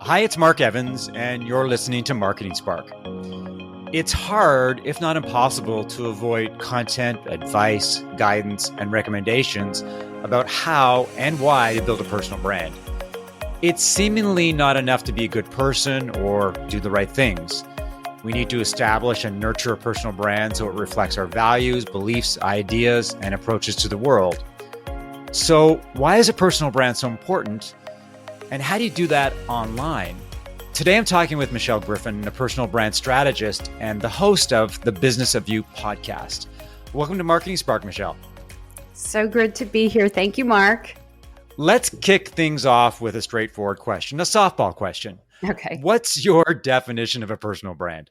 Hi, it's Mark Evans, and you're listening to Marketing Spark. It's hard, if not impossible, to avoid content, advice, guidance, and recommendations about how and why to build a personal brand. It's seemingly not enough to be a good person or do the right things. We need to establish and nurture a personal brand so it reflects our values, beliefs, ideas, and approaches to the world. So, why is a personal brand so important? And how do you do that online? Today, I'm talking with Michelle Griffin, a personal brand strategist and the host of the Business of You podcast. Welcome to Marketing Spark, Michelle. So good to be here. Thank you, Mark. Let's kick things off with a straightforward question, a softball question. Okay. What's your definition of a personal brand?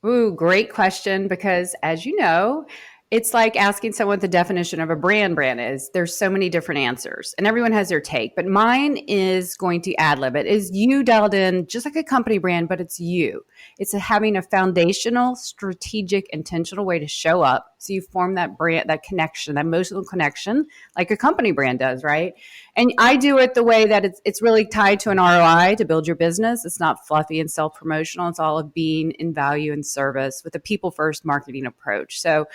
Ooh, great question, because as you know, it's like asking someone what the definition of a brand is. There's so many different answers and everyone has their take, but mine is going to ad lib it. Is you dialed in just like a company brand, but it's you. It's having a foundational, strategic, intentional way to show up. So you form that brand, that connection, that emotional connection, like a company brand does, right? And I do it the way that it's really tied to an ROI to build your business. It's not fluffy and self-promotional. It's all of being in value and service with a people-first marketing approach. So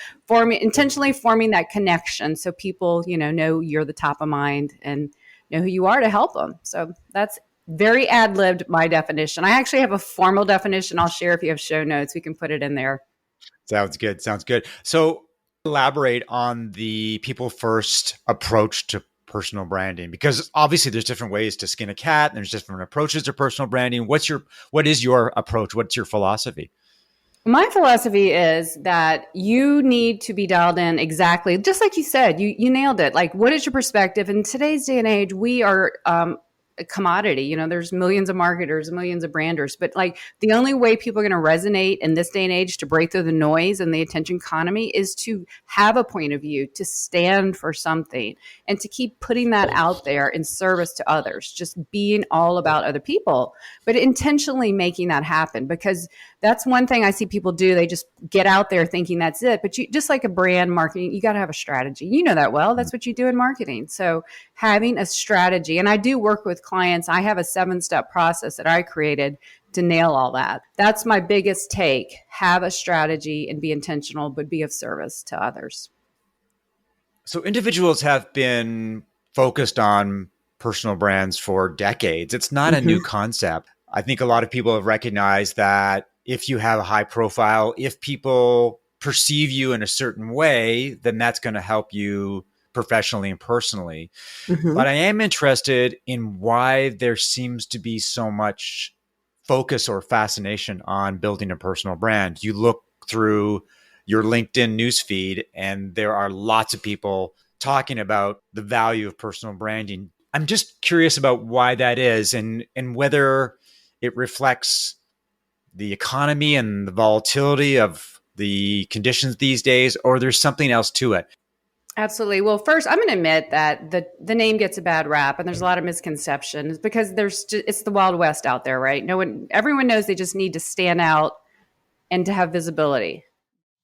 intentionally forming that connection so people, know you're the top of mind and know who you are to help them. So that's very ad-libbed, my definition. I actually have a formal definition I'll share if you have show notes. We can put it in there. Sounds good. So elaborate on the people first approach to personal branding, because obviously there's different ways to skin a cat. And there's different approaches to personal branding. What is your approach? What's your philosophy? My philosophy is that you need to be dialed in exactly, just like you said, you nailed it. Like, what is your perspective? In today's day and age, we are a commodity. There's millions of marketers, millions of branders, but like the only way people are going to resonate in this day and age to break through the noise and the attention economy is to have a point of view, to stand for something, and to keep putting that out there in service to others, just being all about other people, but intentionally making that happen. Because that's one thing I see people do. They just get out there thinking that's it. But just like a brand marketing, you got to have a strategy. You know that well. That's what you do in marketing. So having a strategy, and I do work with clients. I have a 7-step process that I created to nail all that. That's my biggest take. Have a strategy and be intentional, but be of service to others. So individuals have been focused on personal brands for decades. It's not a new concept. I think a lot of people have recognized that if you have a high profile, if people perceive you in a certain way, then that's going to help you professionally and personally. But I am interested in why there seems to be so much focus or fascination on building a personal brand. You look through your LinkedIn newsfeed and there are lots of people talking about the value of personal branding. I'm just curious about why that is and whether it reflects the economy and the volatility of the conditions these days, or there's something else to it. Absolutely. Well, first, I'm going to admit that the name gets a bad rap, and there's a lot of misconceptions because it's the Wild West out there, right? Everyone knows they just need to stand out and to have visibility,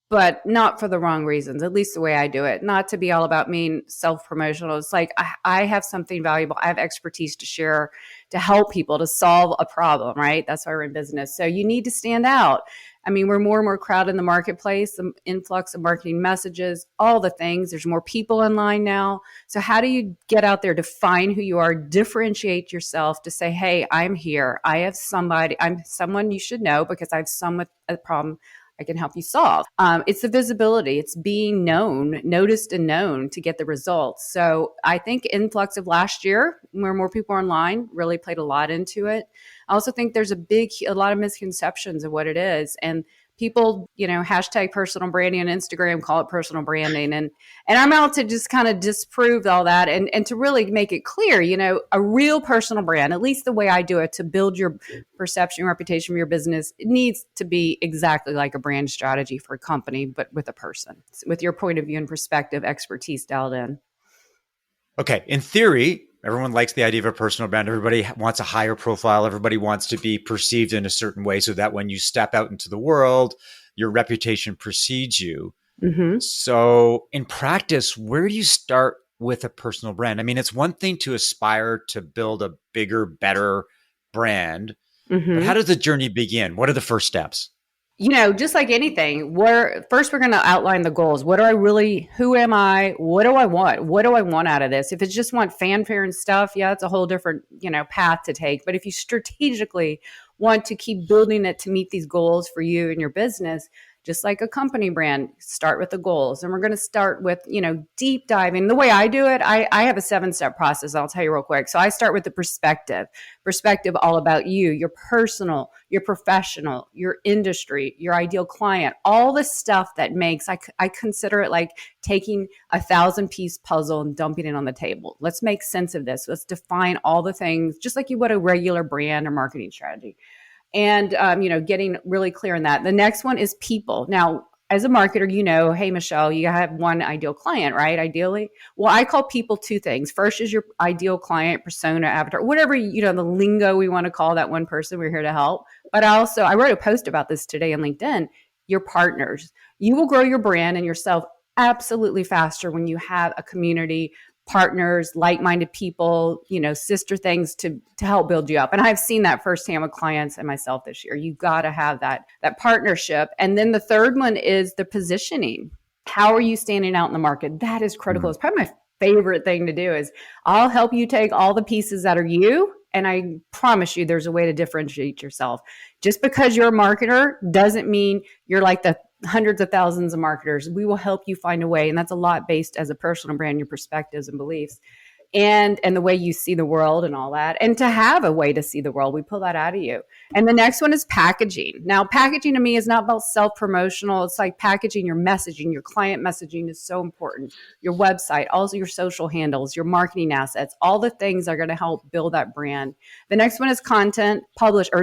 but not for the wrong reasons, at least the way I do it. Not to be all about being self-promotional. It's like I have something valuable. I have expertise to share, to help people, to solve a problem, right? That's why we're in business. So you need to stand out. I mean, we're more and more crowded in the marketplace, the influx of marketing messages, all the things. There's more people online now. So how do you get out there, define who you are, differentiate yourself to say, hey, I'm here. I'm someone you should know because I have a problem I can help you solve. It's the visibility. It's being known, noticed and known to get the results. So I think influx of last year, where more people are online, really played a lot into it. I also think there's a lot of misconceptions of what it is. And people, hashtag personal branding on Instagram, call it personal branding. And I'm out to just kind of disprove all that and to really make it clear, a real personal brand, at least the way I do it, to build your perception, reputation for your business, it needs to be exactly like a brand strategy for a company, but with a person, with your point of view and perspective, expertise dialed in. Okay. In theory, everyone likes the idea of a personal brand. Everybody wants a higher profile. Everybody wants to be perceived in a certain way so that when you step out into the world, your reputation precedes you. So in practice, where do you start with a personal brand? I mean, it's one thing to aspire to build a bigger, better brand, But how Hmm. does the journey begin? What are the first steps? Just like anything, we're going to outline the goals. What do I really, who am I? What do I want? What do I want out of this? If it's just want fanfare and stuff, yeah, it's a whole different, path to take. But if you strategically want to keep building it to meet these goals for you and your business, just like a company brand, start with the goals. And we're going to start with, deep diving. The way I do it, I have a 7-step process. I'll tell you real quick. So I start with the perspective all about you, your personal, your professional, your industry, your ideal client, all the stuff that makes, I consider it like taking a 1,000-piece puzzle and dumping it on the table. Let's make sense of this. Let's define all the things, just like you would a regular brand or marketing strategy. And getting really clear on that. The next one is people. Now, as a marketer, hey, Michelle, you have one ideal client, right? Ideally. Well, I call people two things. First is your ideal client, persona, avatar, whatever, the lingo we want to call that one person. We're here to help. But I wrote a post about this today on LinkedIn. Your partners. You will grow your brand and yourself absolutely faster when you have a community, partners, like-minded people, sister things to help build you up. And I've seen that firsthand with clients and myself this year. You got to have that partnership. And then the third one is the positioning. How are you standing out in the market? That is critical. Mm. It's probably my favorite thing to do is I'll help you take all the pieces that are you, and I promise you there's a way to differentiate yourself. Just because you're a marketer doesn't mean you're like the hundreds of thousands of marketers. We will help you find a way. And that's a lot based as a personal brand, your perspectives and beliefs and the way you see the world and all that. And to have a way to see the world, we pull that out of you. And the next one is packaging. Now, packaging to me is not about self-promotional. It's like packaging your messaging. Your client messaging is so important. Your website, also your social handles, your marketing assets, all the things are going to help build that brand. The next one is content,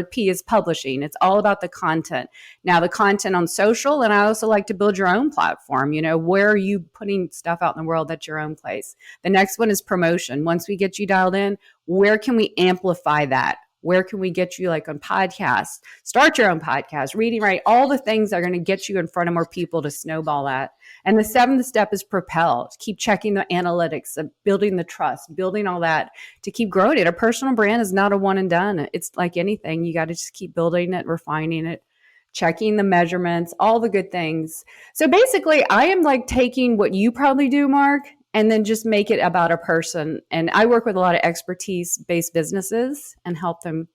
P is publishing. It's all about the content. Now, the content on social, and I also like to build your own platform. Where are you putting stuff out in the world? That's your own place. The next one is promotion. Once we get you dialed in, where can we amplify that? Where can we get you like on podcasts? Start your own podcast, reading, right? All the things that are going to get you in front of more people to snowball that. And the 7th step is propel. Keep checking the analytics, building the trust, building all that to keep growing it. A personal brand is not a one and done. It's like anything. You got to just keep building it, refining it, checking the measurements, all the good things. So basically, I am like taking what you probably do, Mark, and then just make it about a person. And I work with a lot of expertise-based businesses and help them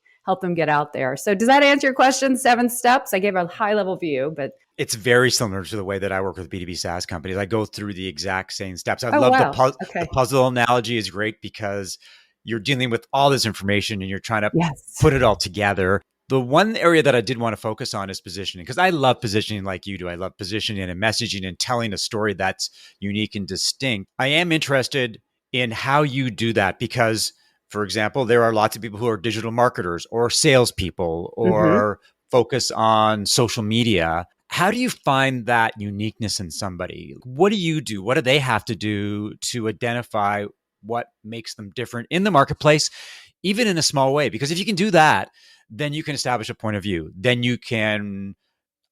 get out there. So does that answer your question? 7 steps? I gave a high-level view, but It's very similar to the way that I work with B2B SaaS companies. I go through the exact same steps. I oh love wow. the Okay. puzzle analogy is great because you're dealing with all this information and you're trying to Yes. put it all together. The one area that I did want to focus on is positioning, because I love positioning like you do. I love positioning and messaging and telling a story that's unique and distinct. I am interested in how you do that because, for example, there are lots of people who are digital marketers or salespeople Mm-hmm. or focus on social media. How do you find that uniqueness in somebody? What do you do? What do they have to do to identify what makes them different in the marketplace, even in a small way? Because if you can do that, then you can establish a point of view. Then you can,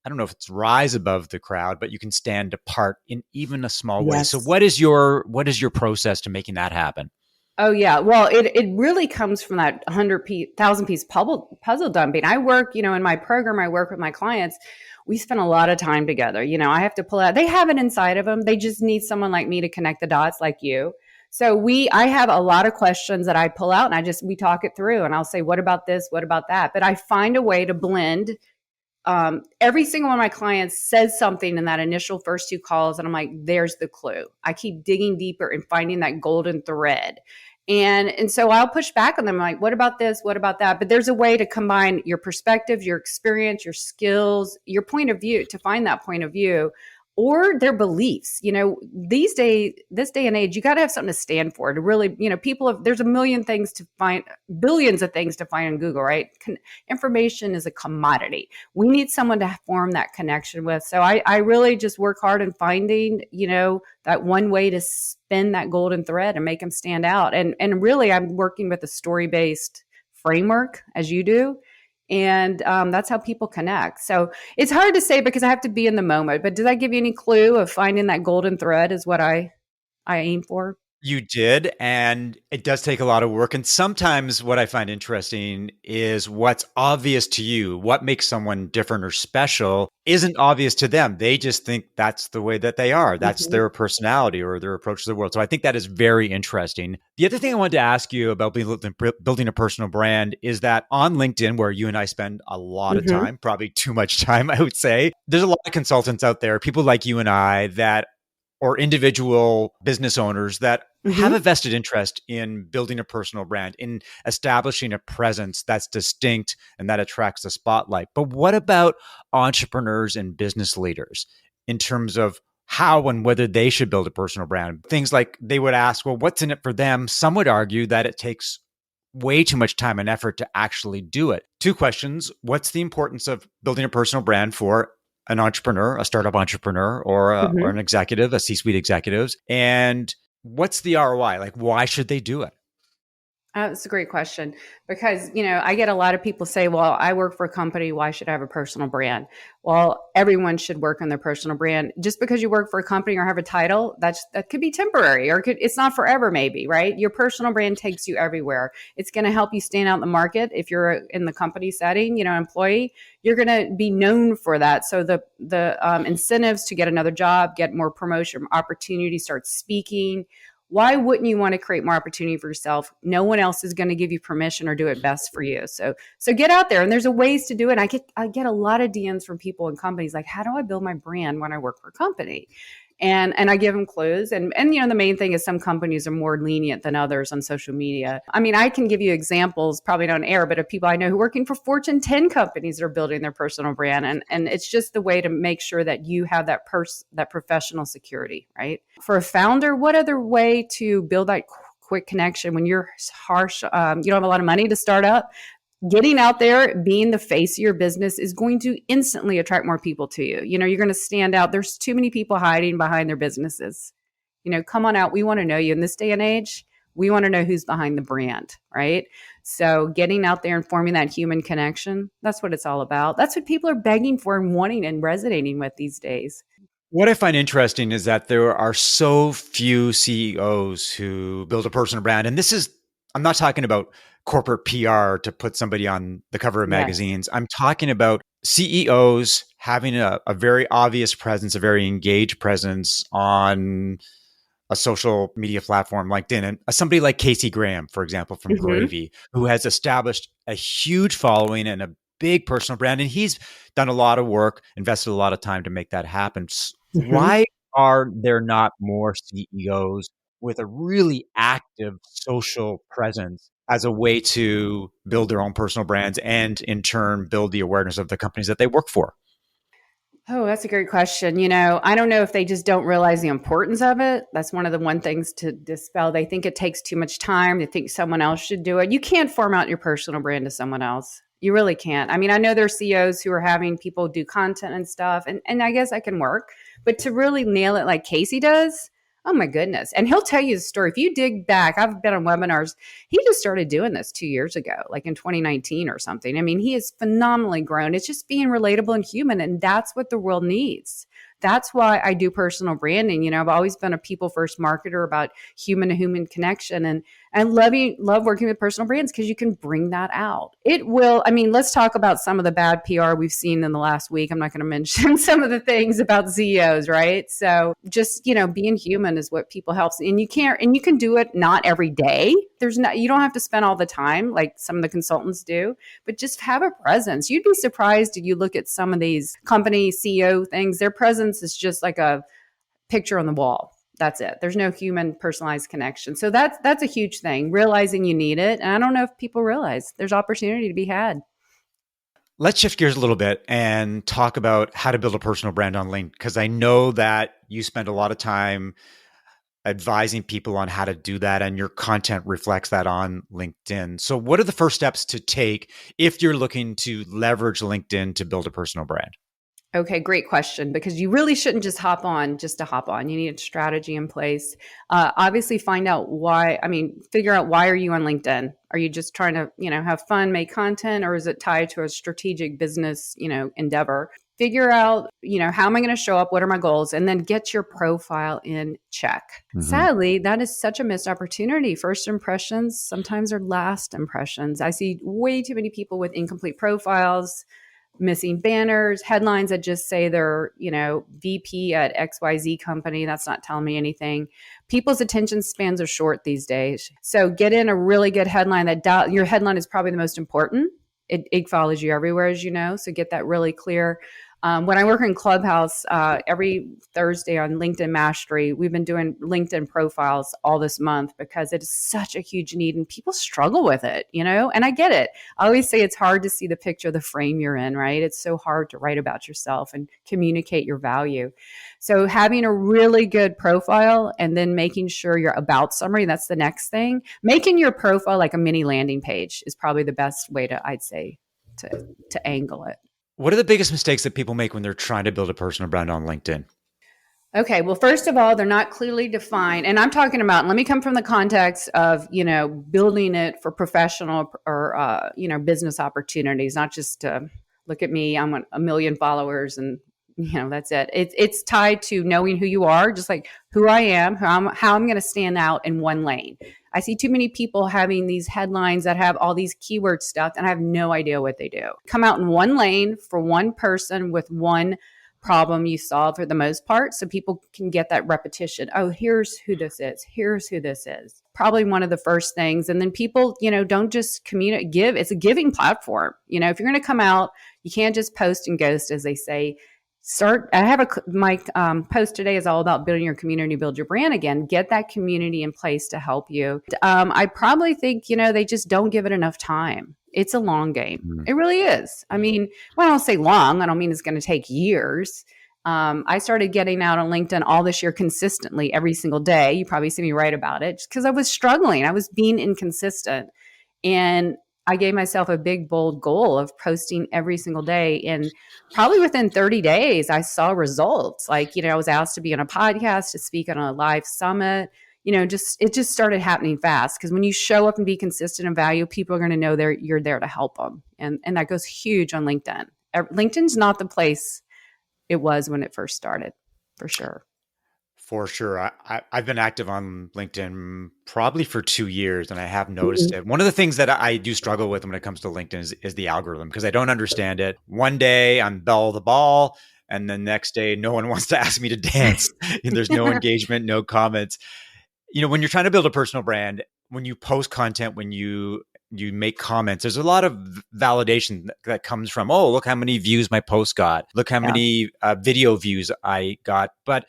I don't know if it's rise above the crowd, but you can stand apart in even a small way. So Yes. what is your process to making that happen? Oh yeah. Well, it really comes from that 1,000-piece puzzle dumping. I work, in my program, I work with my clients. We spend a lot of time together. I have to pull out. They have it inside of them. They just need someone like me to connect the dots, like you. So I have a lot of questions that I pull out, and we talk it through, and I'll say, what about this? What about that? But I find a way to blend. Every single one of my clients says something in that initial first 2 calls, and I'm like, there's the clue. I keep digging deeper and finding that golden thread. And so I'll push back on them like, what about this? What about that? But there's a way to combine your perspective, your experience, your skills, your point of view to find that point of view or their beliefs. This day and age, you got to have something to stand for to really, there's a million things to find, billions of things to find on Google, right? Information is a commodity. We need someone to form that connection with. So I really just work hard in finding, that one way to spin that golden thread and make them stand out. And really, I'm working with a story-based framework as you do. And that's how people connect. So it's hard to say because I have to be in the moment. But does that give you any clue of finding that golden thread is what I aim for? You did, and it does take a lot of work. And sometimes what I find interesting is what's obvious to you, what makes someone different or special, isn't obvious to them. They just think that's the way that they are. That's Mhm. their personality or their approach to the world. So I think that is very interesting. The other thing I wanted to ask you about building a personal brand is that on LinkedIn, where you and I spend a lot of Mhm. time, probably too much time, I would say, there's a lot of consultants out there, people like you and I, that or individual business owners that have a Mhm. vested interest in building a personal brand, in establishing a presence that's distinct and that attracts the spotlight. But what about entrepreneurs and business leaders in terms of how and whether they should build a personal brand? Things like they would ask, well, what's in it for them? Some would argue that it takes way too much time and effort to actually do it. Two questions. What's the importance of building a personal brand for an entrepreneur, a startup entrepreneur, or Mhm. an executive, a C-suite executives? And what's the ROI? Like, why should they do it? That's a great question because, I get a lot of people say, well, I work for a company. Why should I have a personal brand? Well, everyone should work on their personal brand. Just because you work for a company or have a title, that could be temporary or it's not forever, maybe, right? Your personal brand takes you everywhere. It's going to help you stand out in the market. If you're in the company setting, employee, you're going to be known for that. So the incentives to get another job, get more promotion opportunity, start speaking, why wouldn't you want to create more opportunity for yourself? No one else is going to give you permission or do it best for you. So get out there, and there's a ways to do it. I get a lot of DMs from people and companies like, how do I build my brand when I work for a company? And I give them clues. And the main thing is some companies are more lenient than others on social media. I mean, I can give you examples, probably not on air, but of people I know who are working for Fortune 10 companies that are building their personal brand. And it's just the way to make sure that you have that professional security, right? For a founder, what other way to build that quick connection when you're harsh, you don't have a lot of money to start up? Getting out there, being the face of your business is going to instantly attract more people to you. You're going to stand out. There's too many people hiding behind their businesses. Come on out. We want to know you in this day and age. We want to know who's behind the brand, right? So getting out there and forming that human connection, that's what it's all about. That's what people are begging for and wanting and resonating with these days. What I find interesting is that there are so few CEOs who build a personal brand. And this is, I'm not talking about corporate PR to put somebody on the cover of Yes. magazines. I'm talking about CEOs having a very obvious presence, a very engaged presence on a social media platform like LinkedIn. And somebody like Casey Graham, for example, from Hmm. Gravy, who has established a huge following and a big personal brand. And he's done a lot of work, invested a lot of time to make that happen. Hmm. Why are there not more CEOs with a really active social presence as a way to build their own personal brands and in turn build the awareness of the companies that they work for? Oh, that's a great question. I don't know if they just don't realize the importance of it. That's one things to dispel. They think it takes too much time. They think someone else should do it. You can't form out your personal brand to someone else. You really can't. I mean, I know there's CEOs who are having people do content and stuff, and I guess I can work, but to really nail it like Casey does, oh my goodness. And he'll tell you the story. If you dig back, I've been on webinars. He just started doing this 2 years ago, like in 2019 or something. I mean, he has phenomenally grown. It's just being relatable and human. And that's what the world needs. That's why I do personal branding. I've always been a people first marketer about human to human connection. And I love working with personal brands because you can bring that out. It will, I mean, let's talk about some of the bad PR we've seen in the last week. I'm not going to mention some of the things about CEOs, right? So just, being human is what people helps. And you can do it not every day. You don't have to spend all the time like some of the consultants do, but just have a presence. You'd be surprised if you look at some of these company CEO things, their presence is just like a picture on the wall. That's it. There's no human personalized connection. So that's a huge thing, realizing you need it. And I don't know if people realize there's opportunity to be had. Let's shift gears a little bit and talk about how to build a personal brand on LinkedIn, because I know that you spend a lot of time advising people on how to do that, and your content reflects that on LinkedIn. So, what are the first steps to take if you're looking to leverage LinkedIn to build a personal brand? Okay, great question, because you really shouldn't just hop on just to hop on. You need a strategy in place. Obviously, find out why. I mean, figure out why are you on LinkedIn? Are you just trying to, have fun, make content, or is it tied to a strategic business, endeavor? figure out, how am I going to show up? What are my goals? And then get your profile in check. Mhm. Sadly, that is such a missed opportunity. First impressions sometimes are last impressions. I see way too many people with incomplete profiles, missing banners, headlines that just say they're, VP at XYZ company. That's not telling me anything. People's attention spans are short these days. So get in a really good headline your headline is probably the most important. It follows you everywhere, as you know. So get that really clear. When I work in Clubhouse, every Thursday on LinkedIn Mastery, we've been doing LinkedIn profiles all this month because it is such a huge need and people struggle with it, and I get it. I always say it's hard to see the picture of the frame you're in, right? It's so hard to write about yourself and communicate your value. So having a really good profile and then making sure your about summary, that's the next thing. Making your profile like a mini landing page is probably the best way I'd say, to angle it. What are the biggest mistakes that people make when they're trying to build a personal brand on LinkedIn? Okay, well, first of all, they're not clearly defined. And I'm talking about, let me come from the context of, building it for professional or, business opportunities, not just look at me, I'm 1 million followers and, that's it. It's tied to knowing who you are, just like who I am, how I'm going to stand out in one lane. I see too many people having these headlines that have all these keyword stuff and I have no idea what they do. Come out in one lane for one person with one problem you solve for the most part, so people can get that repetition. Oh, here's who this is. Here's who this is. Probably one of the first things. And then people, don't just communicate, it's a giving platform. If you're going to come out, you can't just post and ghost, as they say. My post today is all about building your community, build your brand again, get that community in place to help you. I probably think, they just don't give it enough time. It's a long game. Mm. It really is. I mean, when I don't say long, I don't mean it's going to take years. I started getting out on LinkedIn all this year consistently every single day. You probably see me write about it just because I was struggling. I was being inconsistent. And I gave myself a big, bold goal of posting every single day. And probably within 30 days, I saw results. Like, I was asked to be on a podcast, to speak on a live summit. It just started happening fast because when you show up and be consistent and value, people are going to know you're there to help them. And that goes huge on LinkedIn. LinkedIn's not the place it was when it first started, for sure. For sure. I've been active on LinkedIn probably for 2 years, and I have noticed it. One of the things that I do struggle with when it comes to LinkedIn is the algorithm, because I don't understand it. One day I'm belle of the ball, and the next day no one wants to ask me to dance. And there's no engagement, no comments. When you're trying to build a personal brand, when you post content, when you make comments, there's a lot of validation that comes from, oh, look how many views my post got. Look how many video views I got. But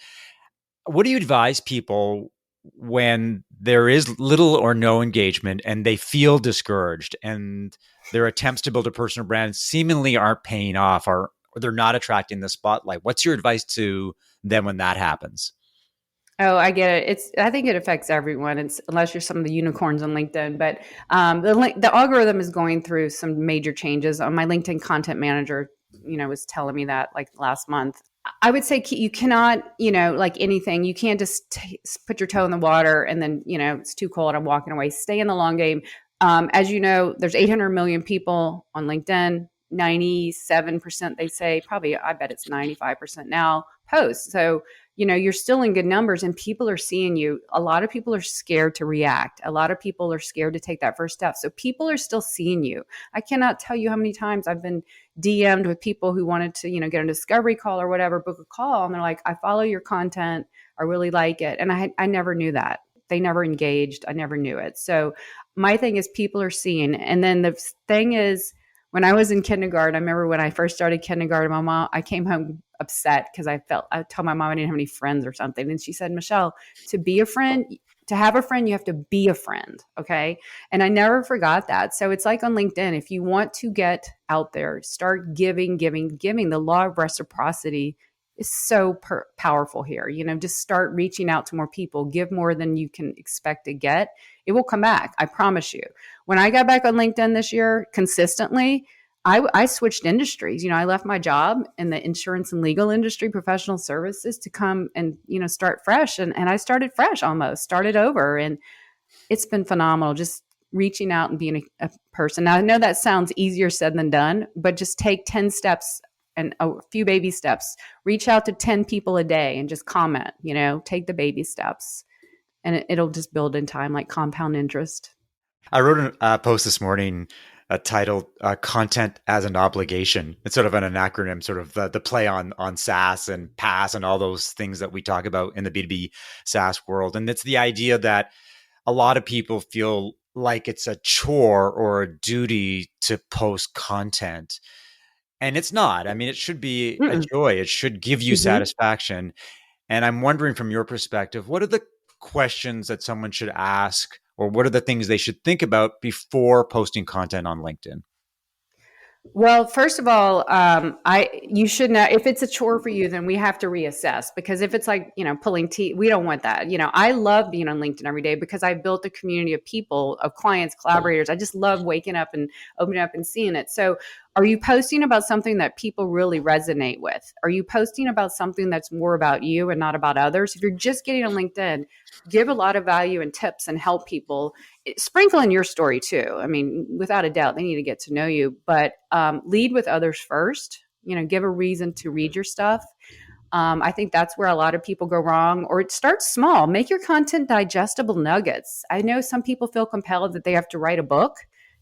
what do you advise people when there is little or no engagement and they feel discouraged and their attempts to build a personal brand seemingly aren't paying off, or they're not attracting the spotlight? What's your advice to them when that happens? Oh, I get it. I think it affects everyone. Unless you're some of the unicorns on LinkedIn, but the algorithm is going through some major changes. My LinkedIn content manager, was telling me that like last month. I would say you cannot, like anything, you can't just put your toe in the water and then, it's too cold, I'm walking away. Stay in the long game. As you know, there's 800 million people on LinkedIn. 97%, they say, probably, I bet it's 95% now, post. So, you're still in good numbers and people are seeing you. A lot of people are scared to react. A lot of people are scared to take that first step. So people are still seeing you. I cannot tell you how many times I've been DM'd with people who wanted to, get a discovery call or whatever, book a call. And they're like, I follow your content. I really like it. And I never knew that. They never engaged. I never knew it. So my thing is people are seeing. And then the thing is, when I was in kindergarten, I remember when I first started kindergarten, I came home upset because I told my mom I didn't have any friends or something. And she said, Michelle, to have a friend, you have to be a friend. Okay. And I never forgot that. So it's like on LinkedIn, if you want to get out there, start giving. The law of reciprocity is so powerful here. Just start reaching out to more people, give more than you can expect to get. It will come back. I promise you. When I got back on LinkedIn this year consistently, I switched industries. I left my job in the insurance and legal industry, professional services, to come and, start fresh. And I started fresh, started over. And it's been phenomenal just reaching out and being a person. Now, I know that sounds easier said than done, but just take 10 steps and a few baby steps. Reach out to 10 people a day and just comment, take the baby steps, and it'll just build in time like compound interest. I wrote a post this morning titled "Content as an Obligation." It's sort of an acronym, sort of the play on SaaS and PaaS and all those things that we talk about in the B2B SaaS world. And it's the idea that a lot of people feel like it's a chore or a duty to post content. And it's not. I mean, it should be a Mm-mm. joy. It should give you Mm-hmm. satisfaction. And I'm wondering from your perspective, what are the questions that someone should ask, or what are the things they should think about before posting content on LinkedIn? Well, first of all, you should know if it's a chore for you, then we have to reassess because if it's like, pulling teeth, we don't want that. I love being on LinkedIn every day because I built a community of people, of clients, collaborators. I just love waking up and opening up and seeing it. So, are you posting about something that people really resonate with? Are you posting about something that's more about you and not about others? If you're just getting on LinkedIn, give a lot of value and tips and help people, sprinkle in your story too. I mean, without a doubt, they need to get to know you, but lead with others first. Give a reason to read your stuff. I think that's where a lot of people go wrong. Or it starts small. Make your content digestible nuggets. I know some people feel compelled that they have to write a book.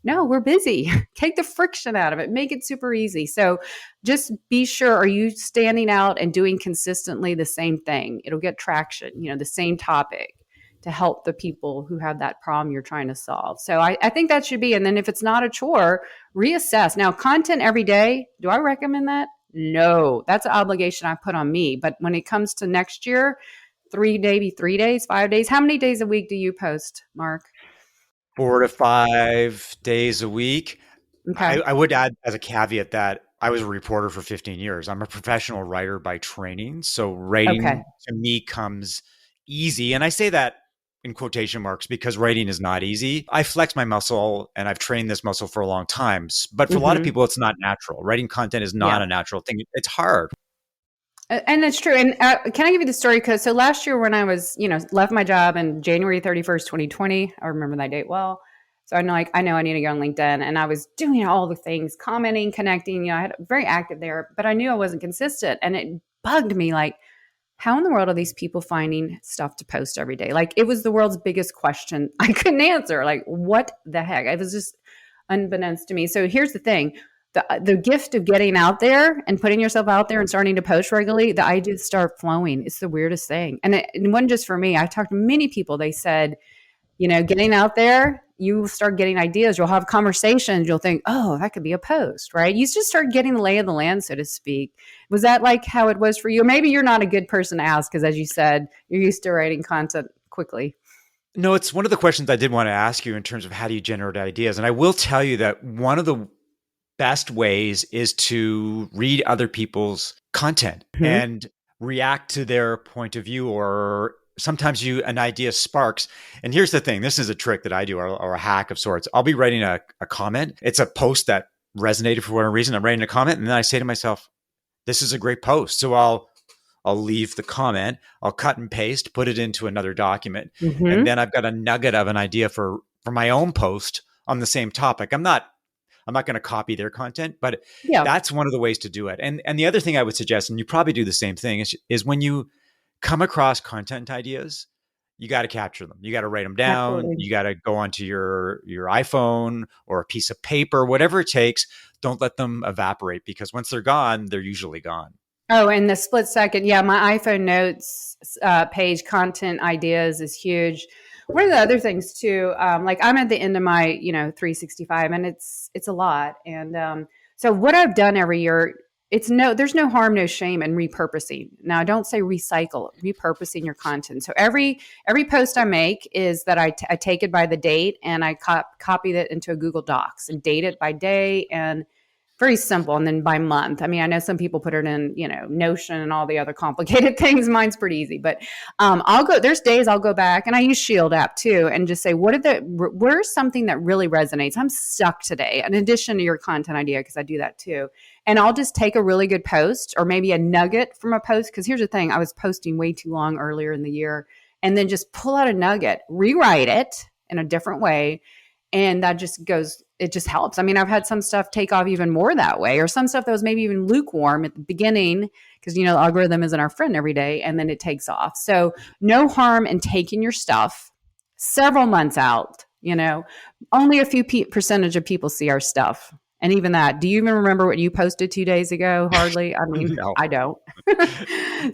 No, we're busy. Take the friction out of it. Make it super easy. So just be sure, are you standing out and doing consistently the same thing? It'll get traction, the same topic to help the people who have that problem you're trying to solve. So I think that should be. And then if it's not a chore, reassess. Now, content every day, do I recommend that? No, that's an obligation I put on me. But when it comes to next year, maybe 3 days, 5 days, how many days a week do you post, Mark? 4 to 5 days a week. Okay. I would add as a caveat that I was a reporter for 15 years. I'm a professional writer by training. So Okay. writing to me comes easy. And I say that in quotation marks because writing is not easy. I flex my muscle and I've trained this muscle for a long time. But for a lot of Mm-hmm. people, it's not natural. Writing content is not Yeah. a natural thing. It's hard. And that's true. And can I give you the story? Because so last year when I was, left my job in January 31st, 2020, I remember that date well. So I know I need to go on LinkedIn, and I was doing all the things, commenting, connecting. I had very active there, but I knew I wasn't consistent, and it bugged me. Like, how in the world are these people finding stuff to post every day? Like, it was the world's biggest question I couldn't answer. Like, what the heck? It was just unbeknownst to me. So here's the thing: the gift of getting out there and putting yourself out there and starting to post regularly, the ideas start flowing. It's the weirdest thing. And it wasn't just for me. I talked to many people. They said, getting out there, you start getting ideas. You'll have conversations. You'll think, oh, that could be a post, right? You just start getting the lay of the land, so to speak. Was that like how it was for you? Maybe you're not a good person to ask because, as you said, you're used to writing content quickly. No, it's one of the questions I did want to ask you in terms of how do you generate ideas. And I will tell you that one of the best ways is to read other people's content Mm-hmm. and react to their point of view, or sometimes an idea sparks. And here's the thing, this is a trick that I do, or a hack of sorts. I'll be writing a comment. It's a post that resonated for whatever reason. I'm writing a comment and then I say to myself, this is a great post. So I'll leave the comment, I'll cut and paste, put it into another document. And Mm-hmm. then I've got a nugget of an idea for my own post on the same topic. I'm not going to copy their content, but Yeah, that's one of the ways to do it. And the other thing I would suggest, and you probably do the same thing, is when you come across content ideas, you got to capture them. You got to write them down. absolutely. You got to go onto your iPhone or a piece of paper, whatever it takes. Don't let them evaporate because once they're gone, they're usually gone. Oh, and the split second. Yeah, my iPhone notes page content ideas is huge. One of the other things too, like I'm at the end of my, 365, and it's a lot. And so what I've done every year, there's no harm, no shame in repurposing. Now, I don't say recycle, repurposing your content. So every post I make is that I take it by the date and I copy it into a Google Docs and date it by day and very simple, and then by month. I mean, I know some people put it in, Notion and all the other complicated things. Mine's pretty easy, but there's days I'll go back, and I use Shield app too, and just say, where's something that really resonates? I'm stuck today, in addition to your content idea, because I do that too. And I'll just take a really good post or maybe a nugget from a post. Because here's the thing, I was posting way too long earlier in the year, and then just pull out a nugget, rewrite it in a different way, And that just goes, it just helps. I mean, I've had some stuff take off even more that way, or some stuff that was maybe even lukewarm at the beginning because, the algorithm isn't our friend every day, and then it takes off. So no harm in taking your stuff several months out. Only a few percentage of people see our stuff. And even that, do you even remember what you posted 2 days ago? Hardly. I mean, No. I don't. So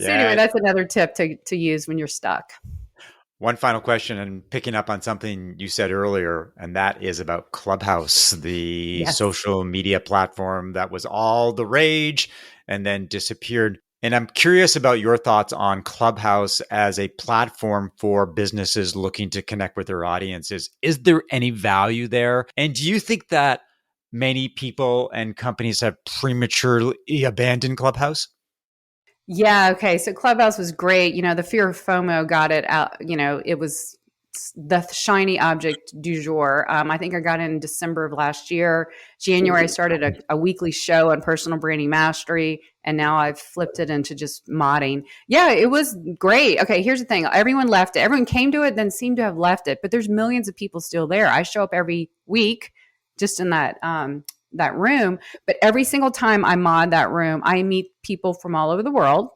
anyway, that's another tip to use when you're stuck. One final question, and picking up on something you said earlier, and that is about Clubhouse, the social media platform that was all the rage and then disappeared. And I'm curious about your thoughts on Clubhouse as a platform for businesses looking to connect with their audiences. Is there any value there? And do you think that many people and companies have prematurely abandoned Clubhouse? Yeah. Okay. So Clubhouse was great. The fear of FOMO got it out. It was the shiny object du jour. I think I got in December of last year. January, I started a weekly show on personal branding mastery, and now I've flipped it into just modding. Yeah, it was great. Okay, here's the thing. Everyone left it. Everyone came to it, then seemed to have left it. But there's millions of people still there. I show up every week just in that room. But every single time I mod that room, I meet people from all over the world.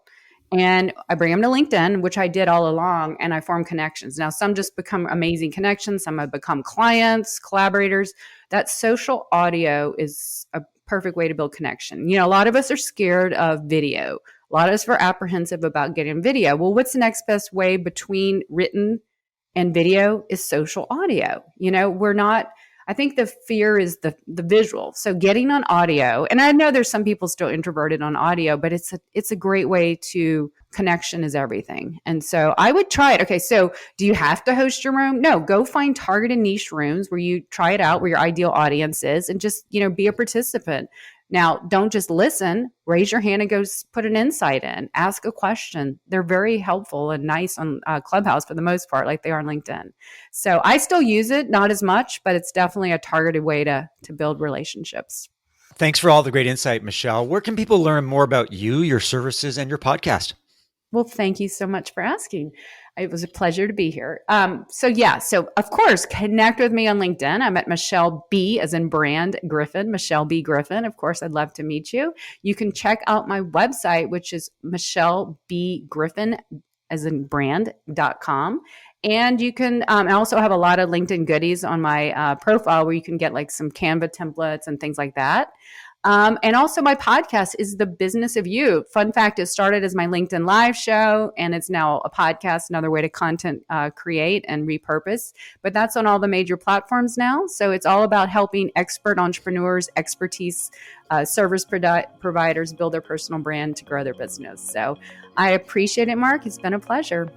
And I bring them to LinkedIn, which I did all along, and I form connections. Now, some just become amazing connections. Some have become clients, collaborators. That social audio is a perfect way to build connection. A lot of us are scared of video. A lot of us are apprehensive about getting video. Well, what's the next best way between written and video is social audio. I think the fear is the visual. So getting on audio, and I know there's some people still introverted on audio, but it's a great way to connection is everything. And so I would try it. Okay, so do you have to host your room? No, go find targeted niche rooms where you try it out, where your ideal audience is, and just, be a participant. Now, don't just listen, raise your hand and go put an insight in, ask a question. They're very helpful and nice on Clubhouse for the most part, like they are on LinkedIn. So I still use it, not as much, but it's definitely a targeted way to build relationships. Thanks for all the great insight, Michelle. Where can people learn more about you, your services, and your podcast? Well, thank you so much for asking. It was a pleasure to be here. So of course, connect with me on LinkedIn. I'm at Michelle B as in brand Griffin, Michelle B Griffin. Of course, I'd love to meet you. You can check out my website, which is Michelle B Griffin as in brand.com. And you can, I also have a lot of LinkedIn goodies on my profile where you can get like some Canva templates and things like that. And also my podcast is The Business of You. Fun fact, it started as my LinkedIn live show and it's now a podcast, another way to content create and repurpose. But that's on all the major platforms now. So it's all about helping expert entrepreneurs, expertise service providers build their personal brand to grow their business. So I appreciate it, Mark. It's been a pleasure.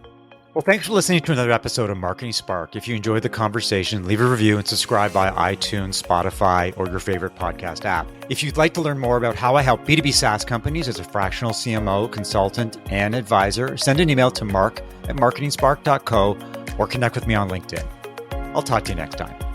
Well, thanks for listening to another episode of Marketing Spark. If you enjoyed the conversation, leave a review and subscribe via iTunes, Spotify, or your favorite podcast app. If you'd like to learn more about how I help B2B SaaS companies as a fractional CMO, consultant, and advisor, send an email to mark@marketingspark.co or connect with me on LinkedIn. I'll talk to you next time.